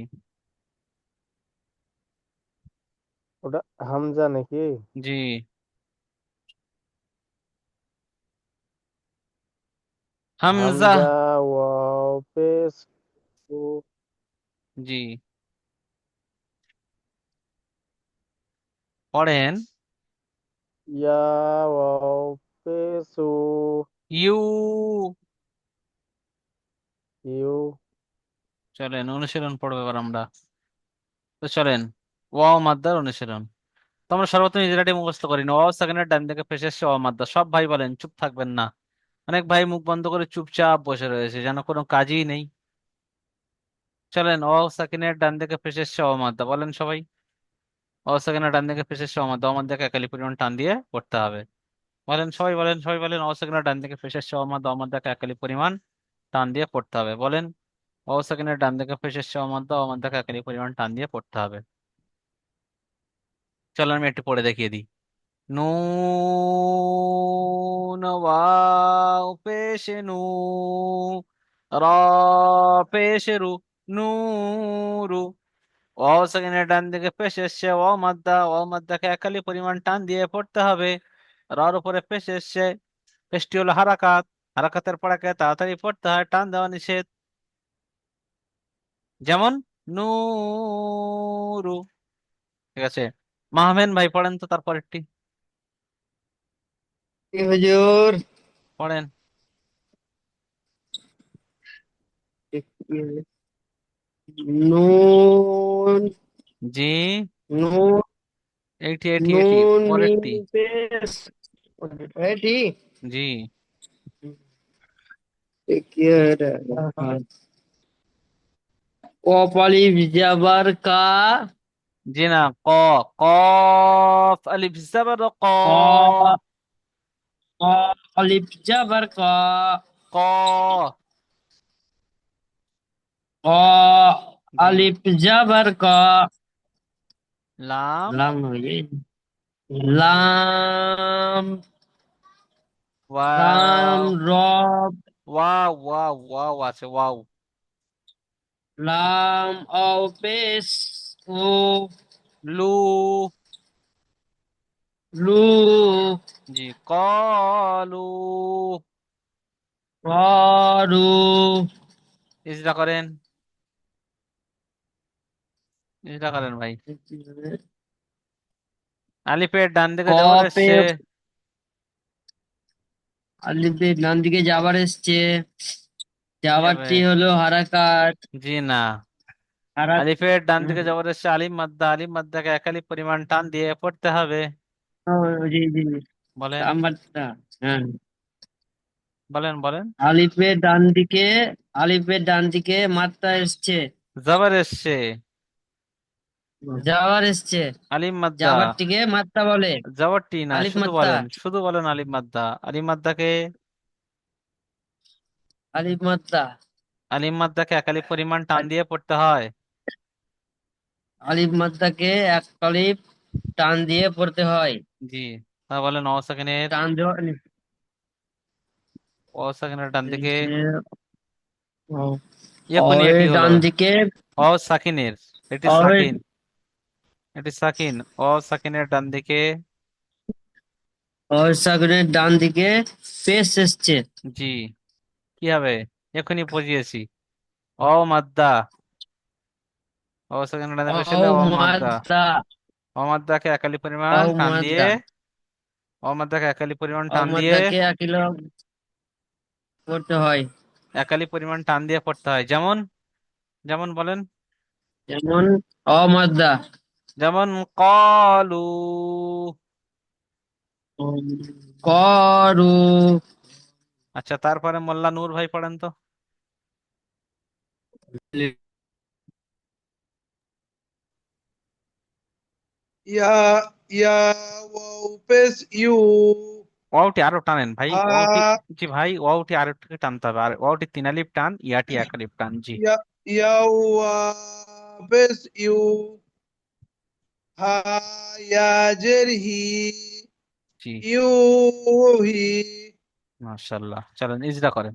[SPEAKER 5] ওটা হামজা নাকি?
[SPEAKER 1] জি, হামজা।
[SPEAKER 5] হামজা ওয়াও পেশ হু।
[SPEAKER 1] জি, পড়েন।
[SPEAKER 5] ইয়া ওয়াও পেশ উ।
[SPEAKER 1] ইউ।
[SPEAKER 5] ইউ।
[SPEAKER 1] চলেন অনুশীলন পড়বো এবার আমরা। তো চলেন, ওয়াও মাদ্দার অনুশীলন। তোমরা সর্বপ্রথম ইজরাটি মুখস্থ করি না। ওয়াও সেকেন্ডের ডান দিকে ফেসে এসছে ওয়াও মাদ্দা। সব ভাই বলেন, চুপ থাকবেন না। অনেক ভাই মুখ বন্ধ করে চুপচাপ বসে রয়েছে, যেন কোনো কাজই নেই। চলেন, ওয়াও সেকেন্ডের ডান দিকে ফেসে এসছে ওয়াও মাদ্দা, বলেন সবাই। ওয়াও সেকেন্ডের ডান দিকে ফেসে এসছে ওয়াও মাদ্দা, ওয়াও মাদ্দাকে একালি পরিমাণ টান দিয়ে পড়তে হবে। বলেন সবাই, বলেন সবাই বলেন। ওয়াও সেকেন্ডের ডান দিকে ফেসে এসছে ওয়াও মাদ্দা, ওয়াও মাদ্দাকে একালি পরিমাণ টান দিয়ে পড়তে হবে। বলেন, ওয়াও সেকেন্ডের ডান দিকে ফেসে এসছে ওয়াও মাদ্দা, ওয়াও মাদ্দাকে একালি পরিমাণ টান দিয়ে পড়তে হবে। চলো আমি একটু পড়ে দেখিয়ে দিই। নুন ওয়াও পেশে নু, র পেশে রু, নূরু। ও সেকেন্ডের ডান দিকে পেশ এসছে ও মাদ্দা, ও মাদ্দাকে একালি পরিমাণ টান দিয়ে পড়তে হবে। রার উপরে পেশ এসছে, পেশটি হলো হারাকাত। হারাকাতের পড়াকে তাড়াতাড়ি পড়তে হয়, টান দেওয়া নিষেধ। যেমন নূরু। ঠিক আছে, মাহমেন ভাই পড়েন তো তারপরেরটি।
[SPEAKER 3] জি হুজুর।
[SPEAKER 1] পড়েন।
[SPEAKER 3] নুন
[SPEAKER 1] জি,
[SPEAKER 3] নুন
[SPEAKER 1] এইটি এইটি এইটি
[SPEAKER 3] নুন মিম
[SPEAKER 1] পরেরটি।
[SPEAKER 3] পেশ এটি
[SPEAKER 1] জি,
[SPEAKER 3] কি এটা কপালিপ জাবার কা
[SPEAKER 1] জি না, ক, কফ আলিফ জাবার ক।
[SPEAKER 3] কপালিপ জাবার কা
[SPEAKER 1] ক।
[SPEAKER 3] ক
[SPEAKER 1] জি,
[SPEAKER 3] আলিফ জাবার কা
[SPEAKER 1] লাম
[SPEAKER 6] লাম হয়ে লাম লাম
[SPEAKER 1] ওয়াও
[SPEAKER 6] র
[SPEAKER 1] ওয়াও ওয়াও ওয়াও আছে ওয়াও।
[SPEAKER 6] লাম অও পেশ ও
[SPEAKER 1] লু
[SPEAKER 6] লু
[SPEAKER 1] জি কলু।
[SPEAKER 6] করু
[SPEAKER 1] ইজরা করেন, ইজরা করেন ভাই। আলিফের ডান দিকে জবর
[SPEAKER 6] কপে
[SPEAKER 1] এসছে।
[SPEAKER 6] আলিফের ডান দিকে যাবার এসছে,
[SPEAKER 1] কি হবে?
[SPEAKER 6] যাবারটি হলো হারাকাত।
[SPEAKER 1] জি না,
[SPEAKER 6] হারাক
[SPEAKER 1] আলিফের ডান দিকে জবর এসছে আলিফ মাদ্দা, আলিফ মাদ্দাকে এক আলিফ পরিমাণ টান দিয়ে পড়তে হবে।
[SPEAKER 6] জি জি
[SPEAKER 1] বলেন
[SPEAKER 6] নাম্বারটা, হ্যাঁ।
[SPEAKER 1] বলেন বলেন।
[SPEAKER 6] আলিফের ডান দিকে, আলিফের ডান দিকে মাত্রা এসছে,
[SPEAKER 1] জবর এসছে
[SPEAKER 6] যাওয়ার এসছে,
[SPEAKER 1] আলিফ মাদ্দা,
[SPEAKER 6] যাবারটিকে মাত্রা বলে,
[SPEAKER 1] জবরটি না,
[SPEAKER 6] আলিফ
[SPEAKER 1] শুধু
[SPEAKER 6] মাত্রা,
[SPEAKER 1] বলেন, শুধু বলেন আলিফ মাদ্দা। আলিফ মাদ্দাকে,
[SPEAKER 6] আলিফ মাত্রা,
[SPEAKER 1] আলিফ মাদ্দাকে এক আলিফ পরিমাণ টান দিয়ে পড়তে হয়।
[SPEAKER 6] আলিফ মাত্রাকে এক আলিফ টান দিয়ে পড়তে হয়।
[SPEAKER 1] জি, তা বলেন অ সেকেন্ডের,
[SPEAKER 6] টান দেওয়া
[SPEAKER 1] অ সেকেন্ডের ডান দিকে এখনই
[SPEAKER 6] অয়ের
[SPEAKER 1] এটি হলো
[SPEAKER 6] ডান দিকে,
[SPEAKER 1] অ সাকিনের, এটি
[SPEAKER 6] অয়ের
[SPEAKER 1] সাকিন, এটি সাকিন। অ সাকিনের ডান দিকে
[SPEAKER 6] অয়ের সাগরের ডান দিকে পেশ এসছে,
[SPEAKER 1] জি, কি হবে? এখনই বুঝিয়েছি। অ মাদ্দা, অ সেকেন্ডের ডান দিকে পেশ
[SPEAKER 6] অ
[SPEAKER 1] এলে অ মাদ্দা,
[SPEAKER 6] মাত্রা,
[SPEAKER 1] অ মাদ্দাকে এক আলিফ
[SPEAKER 6] অ
[SPEAKER 1] পরিমাণ টান দিয়ে,
[SPEAKER 6] মাত্রা,
[SPEAKER 1] অ মাদ্দাকে এক আলিফ পরিমাণ
[SPEAKER 6] অ
[SPEAKER 1] টান দিয়ে,
[SPEAKER 6] মাত্রাকে এক কিলো করতে হয়।
[SPEAKER 1] এক আলিফ পরিমাণ টান দিয়ে পড়তে হয়। যেমন, যেমন বলেন,
[SPEAKER 6] যেমন অমাদ্দা,
[SPEAKER 1] যেমন কলু।
[SPEAKER 6] করু,
[SPEAKER 1] আচ্ছা, তারপরে মোল্লা নূর ভাই পড়েন তো।
[SPEAKER 2] ইয়া ইয়া ওয়াও পেশ ইউ
[SPEAKER 1] ওয়াওটি আরো টানেন ভাই,
[SPEAKER 2] হা
[SPEAKER 1] ওয়াওটি, জি ভাই, ওয়াওটি আরো একটু টানতে হবে। আর ওয়াওটি তিন আলিফ টান, ইয়াটি এক আলিফ টান। জি
[SPEAKER 2] ইয়া ইয়া ওয়া পেশ you Ha ইয়াজের he
[SPEAKER 1] G,
[SPEAKER 2] you he
[SPEAKER 1] মাশাআল্লাহ। চলেন ইজরা করেন।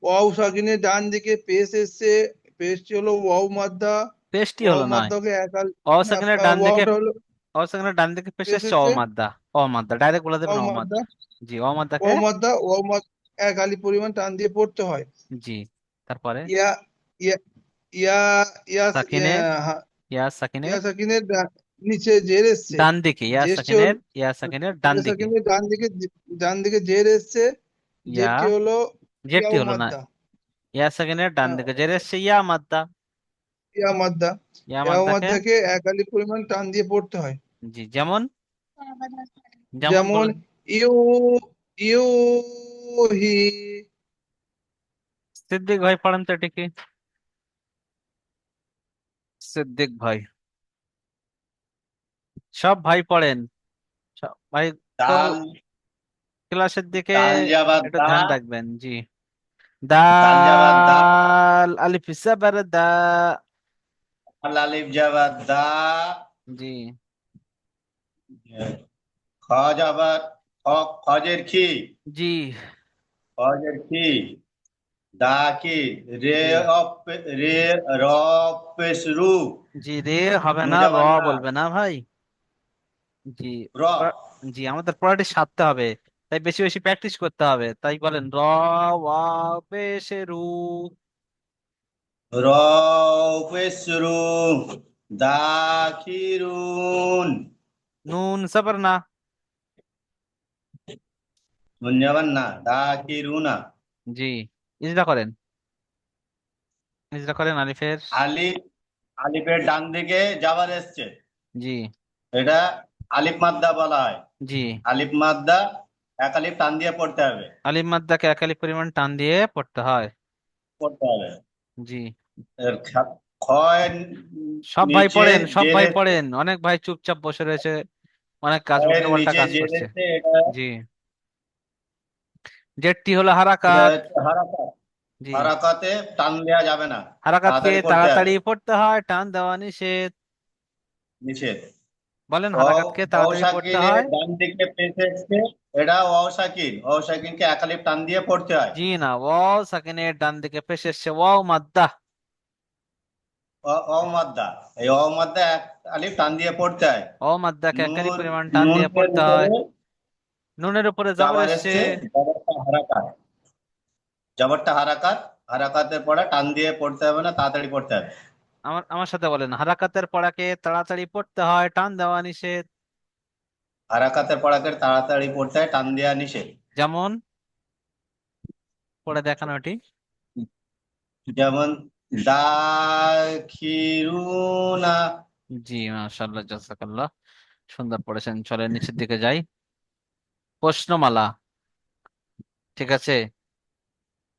[SPEAKER 2] ওয়াও সাকিনের ডান দিকে পেশ এসছে, পেশটি হলো ওয়াও মাদ্দা,
[SPEAKER 1] পেশটি
[SPEAKER 2] ওয়াও
[SPEAKER 1] হলো নয়,
[SPEAKER 2] মাদ্দাকে একাল
[SPEAKER 1] অ সেকেন্ডের ডান দিকে,
[SPEAKER 2] ওয়াওটা হলো
[SPEAKER 1] অ সেকেন্ডের ডান দিকে পেশ
[SPEAKER 2] পেশ
[SPEAKER 1] এসছে অ
[SPEAKER 2] এসছে,
[SPEAKER 1] মাদ্দা, অ মাদ্দা ডাইরেক্ট বলে দেবেন
[SPEAKER 2] ওয়াও
[SPEAKER 1] অ
[SPEAKER 2] মাদ্দা,
[SPEAKER 1] মাদ্দা। জি, অ মাদ্দাকে,
[SPEAKER 2] ওয়াও মাদ্দা, ওয়াও মাদ্দা এক আলি পরিমাণ টান দিয়ে পড়তে হয়।
[SPEAKER 1] জি, তারপরে
[SPEAKER 2] ইয়া ইয়া ইয়া ইয়া
[SPEAKER 1] সাকিনের,
[SPEAKER 2] হা-
[SPEAKER 1] ইয়া
[SPEAKER 2] ইয়া
[SPEAKER 1] সাকিনের
[SPEAKER 2] সাকিনের নিচে জের এসছে,
[SPEAKER 1] ডান দিকে, ইয়া
[SPEAKER 2] জেরটি হলো
[SPEAKER 1] সাকিনের, ইয়া সাকিনের ডান
[SPEAKER 2] ইয়া
[SPEAKER 1] দিকে,
[SPEAKER 2] সাকিনের ডান দিকে জের এসছে,
[SPEAKER 1] ইয়া,
[SPEAKER 2] জেরটি হলো
[SPEAKER 1] জেডটি
[SPEAKER 2] ইয়াও
[SPEAKER 1] হলো না,
[SPEAKER 2] মাদ্দা,
[SPEAKER 1] ইয়া সেকেন্ডের ডান
[SPEAKER 2] আহ,
[SPEAKER 1] দিকে জের এসছে ইয়া মাদ্দা,
[SPEAKER 2] ইয়া মাদ্দা,
[SPEAKER 1] ইয়া
[SPEAKER 2] ইয়াও
[SPEAKER 1] মাদ্দাকে,
[SPEAKER 2] মাদ্দাকে এক আলি পরিমাণ টান দিয়ে পড়তে হয়।
[SPEAKER 1] জি, যেমন, যেমন
[SPEAKER 2] যেমন
[SPEAKER 1] বলেন।
[SPEAKER 2] ইউ ইউ হি
[SPEAKER 1] সিদ্দিক ভাই পড়েন তো এটি কি? সিদ্দিক ভাই, সব ভাই পড়েন, সব ভাই তো
[SPEAKER 10] দাল,
[SPEAKER 1] ক্লাসের দিকে
[SPEAKER 10] দাল যাবার
[SPEAKER 1] একটু
[SPEAKER 10] দা,
[SPEAKER 1] ধ্যান রাখবেন। জি,
[SPEAKER 10] দাল যাবার দা,
[SPEAKER 1] দাল আলিফ সাবার দা।
[SPEAKER 10] দাল আলিফ যাবার দা,
[SPEAKER 1] জি
[SPEAKER 10] খ যাবার খ, খজের খি,
[SPEAKER 1] জি
[SPEAKER 10] খজের খি, দা কি, রে
[SPEAKER 1] জি
[SPEAKER 10] অপ, রে র পেশ রু,
[SPEAKER 1] জি, রে হবে
[SPEAKER 10] নু
[SPEAKER 1] না, র
[SPEAKER 10] যাবার না,
[SPEAKER 1] বলবে না ভাই। জি,
[SPEAKER 10] র,
[SPEAKER 1] জি, আমাদের পড়াটি সারতে হবে, তাই বেশি বেশি প্র্যাকটিস করতে হবে। তাই বলেন র, ওয়া পেশে রু।
[SPEAKER 10] র পেশ রু, দাখিরুন,
[SPEAKER 1] নুন সাবার না।
[SPEAKER 10] নুন যাবার না, দাখিরুনা,
[SPEAKER 1] জি, ইজরা করেন, ইজরা করেন আলিফের।
[SPEAKER 10] আলিফ, আলিফের ডান দিকে যাবার এসছে,
[SPEAKER 1] জি
[SPEAKER 10] এটা আলিফ মাদ্দা বলা হয়।
[SPEAKER 1] জি,
[SPEAKER 10] আলিফ মাদ্দা এক আলিফ টান দিয়ে পড়তে হবে,
[SPEAKER 1] আলিফ মাদ্দাকে এক আলিফ পরিমাণ টান দিয়ে পড়তে হয়।
[SPEAKER 10] পড়তে হবে।
[SPEAKER 1] জি,
[SPEAKER 10] এর ক্ষয়
[SPEAKER 1] সব ভাই
[SPEAKER 10] নিচে
[SPEAKER 1] পড়েন, সব ভাই
[SPEAKER 10] জেরে,
[SPEAKER 1] পড়েন, অনেক ভাই চুপচাপ বসে রয়েছে, অনেক কাজ
[SPEAKER 10] ক্ষয়ের
[SPEAKER 1] উল্টো পাল্টা
[SPEAKER 10] নিচে
[SPEAKER 1] কাজ করছে।
[SPEAKER 10] জেরেছে, এটা
[SPEAKER 1] জি, জেডটি হলো
[SPEAKER 10] এটা
[SPEAKER 1] হারাকাত।
[SPEAKER 10] হচ্ছে হারাকাত।
[SPEAKER 1] জি,
[SPEAKER 10] হারাকাতে টান দেওয়া যাবে না,
[SPEAKER 1] হারাকাতকে
[SPEAKER 10] তাড়াতাড়ি পড়তে
[SPEAKER 1] তাড়াতাড়ি
[SPEAKER 10] হবে।
[SPEAKER 1] পড়তে হয়, টান দেওয়া নিষেধ।
[SPEAKER 10] নিষেধ।
[SPEAKER 1] বলেন
[SPEAKER 10] ওয়াও
[SPEAKER 1] হারাকাতকে
[SPEAKER 10] ওয়াও
[SPEAKER 1] তাড়াতাড়ি পড়তে
[SPEAKER 10] সাকিনের
[SPEAKER 1] হয়।
[SPEAKER 10] ডান দিকে পেশ এসছে, এটা ওয়াও সাকিন, ওয়াও সাকিনকে এক আলিফ টান দিয়ে পড়তে হয়।
[SPEAKER 1] জি না, ওয়াও সাকিনের ডান দিকে পেশ এসছে, ওয়াও মাদ্দা।
[SPEAKER 10] ওয়াও মাদ্দা, এই ওয়াও মাদ্দা এক আলিফ টান দিয়ে পড়তে হয়।
[SPEAKER 1] ওয়াও মাদ্দাকে একালি
[SPEAKER 10] নুন,
[SPEAKER 1] পরিমাণ টান দিয়ে
[SPEAKER 10] নুনের
[SPEAKER 1] পড়তে হয়।
[SPEAKER 10] উপরে
[SPEAKER 1] নুনের উপরে জবর
[SPEAKER 10] জাবার
[SPEAKER 1] এসছে।
[SPEAKER 10] এসছে, জবরটা হারাকাত, জবরটা হারাকাত, হারাকাতের পরে টান দিয়ে পড়তে হবে না, তাড়াতাড়ি পড়তে হবে।
[SPEAKER 1] আমার আমার সাথে বলেন, হারাকাতের পড়াকে তাড়াতাড়ি পড়তে হয়, টান দেওয়া নিষেধ।
[SPEAKER 10] হারাকাতের পড়াকে তাড়াতাড়ি পড়তে হয়, টান দেওয়া নিষেধ।
[SPEAKER 1] যেমন পড়ে দেখানো এটি।
[SPEAKER 10] যেমন দাখিরুনা।
[SPEAKER 1] জি মাশাআল্লাহ, জাযাকাল্লাহ, সুন্দর পড়েছেন। চলে নিচের দিকে যাই। প্রশ্নমালা, ঠিক আছে।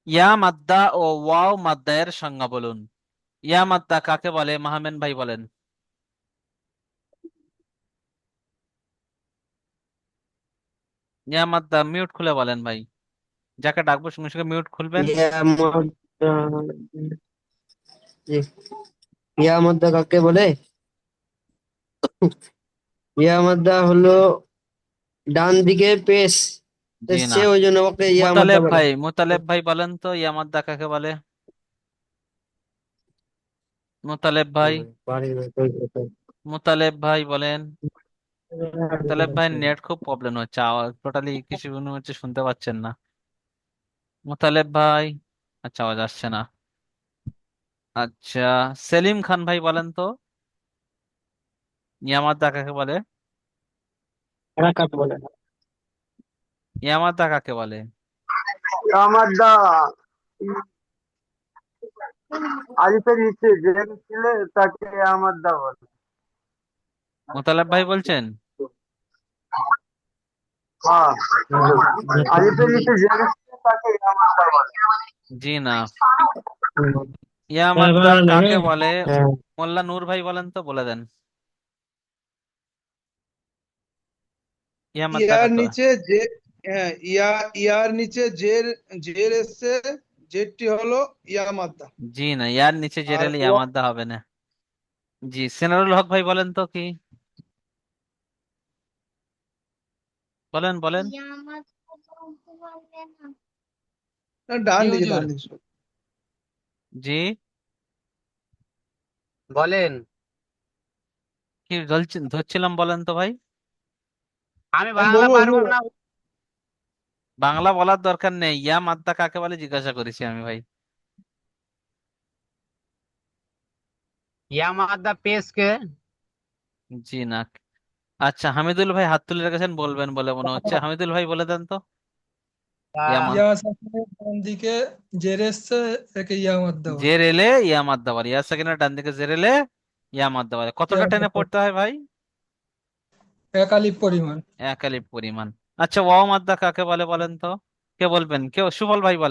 [SPEAKER 1] ইয়া মাদ্দা ও ওয়াও মাদ্দা এর সংজ্ঞা বলুন। ইয়া মাদ্দা কাকে বলে, মাহমেন ভাই বলেন। ইয়া মাদ্দা মিউট খুলে বলেন ভাই, যাকে ডাকবো সঙ্গে সঙ্গে মিউট খুলবেন।
[SPEAKER 6] ইয়া মাদ্দা, জি, ইয়া মাদ্দা কাকে বলে? ইয়া মাদ্দা হলো ডান দিকে পেশ
[SPEAKER 1] জি না,
[SPEAKER 6] এসছে, ওই জন্য ওকে ইয়া মাদ্দা
[SPEAKER 1] মোতালেব
[SPEAKER 6] বলে।
[SPEAKER 1] ভাই, মোতালেব ভাই বলেন তো ইয়া মাদ্দা কাকে বলে। মোতালেব ভাই,
[SPEAKER 6] পারি না, কই কথা।
[SPEAKER 1] মোতালেব ভাই বলেন। মোতালেব ভাই নেট খুব প্রবলেম হচ্ছে, আওয়াজ টোটালি কিছু মনে হচ্ছে শুনতে পাচ্ছেন না। মোতালেব ভাই, আচ্ছা আওয়াজ আসছে না। আচ্ছা, সেলিম খান ভাই বলেন তো ইয়া মাদ্দা কাকে বলে।
[SPEAKER 6] হারাকাত বলে।
[SPEAKER 1] ইয়া মাদ্দা কাকে বলে।
[SPEAKER 3] ইয়ামাদ্দা আলিফের নিচে যে ছিল তাকে ইয়ামাদ্দা বলে।
[SPEAKER 1] মোতালেব ভাই বলছেন।
[SPEAKER 3] হ্যাঁ, আলিফের নিচে যে ছিল তাকে ইয়ামাদ্দা বলে।
[SPEAKER 1] জি না, ইয়া মাদ্দা কাকে বলে, মোল্লা নূর ভাই বলেন তো, বলে দেন ইয়া মাদ্দা
[SPEAKER 2] ইয়ার
[SPEAKER 1] কাকে বলে।
[SPEAKER 2] নিচে যে, হ্যাঁ, ইয়ার নিচে জের, জের এসছে, জেরটি হলো ইয়া মাদ্দা।
[SPEAKER 1] জি না, ইয়ার নিচে
[SPEAKER 2] আর
[SPEAKER 1] জেরেল ইয়া মাদ্দা হবে না। জি, সেনারুল হক ভাই বলেন তো কি, বলেন বলেন।
[SPEAKER 2] ডান
[SPEAKER 6] জি
[SPEAKER 2] দিকে,
[SPEAKER 6] হুজুর,
[SPEAKER 2] ডান দিকে সব।
[SPEAKER 1] জি,
[SPEAKER 6] বলেন।
[SPEAKER 1] কি ধরছিলাম বলেন তো ভাই।
[SPEAKER 6] আমি
[SPEAKER 2] আমি
[SPEAKER 6] বাংলা
[SPEAKER 2] বলবো
[SPEAKER 6] পারবো
[SPEAKER 2] বলবো।
[SPEAKER 6] না।
[SPEAKER 1] বাংলা বলার দরকার নেই, ইয়া মাদ্দা কাকে বলে জিজ্ঞাসা করেছি আমি ভাই।
[SPEAKER 6] ইয়া মাদ্দা পেশকে।
[SPEAKER 1] জি না। আচ্ছা, হামিদুল ভাই হাত তুলে রেখেছেন, বলবেন বলে মনে হচ্ছে। হামিদুল ভাই বলে দেন তো ইয়া
[SPEAKER 7] ইয়া সাকিনের ডান দিকে জের এসছে, একে ইয়ামাদ্দা বলে।
[SPEAKER 1] জের এলে ইয়া মাদ্দা বলে, ইয়া সেকেন্ডের ডান দিকে জের এলে ইয়া মাদ্দা বলে। কতটা টেনে
[SPEAKER 7] ইয়ামাদ্দা,
[SPEAKER 1] পড়তে হয় ভাই।
[SPEAKER 7] এক আলিফ পরিমাণ।
[SPEAKER 1] এক আলিফ পরিমাণ। আচ্ছা, ওয়াও মাদ্দা কাকে বলে বলেন তো, কে বলবেন, কেউ সুফল ভাই বলেন।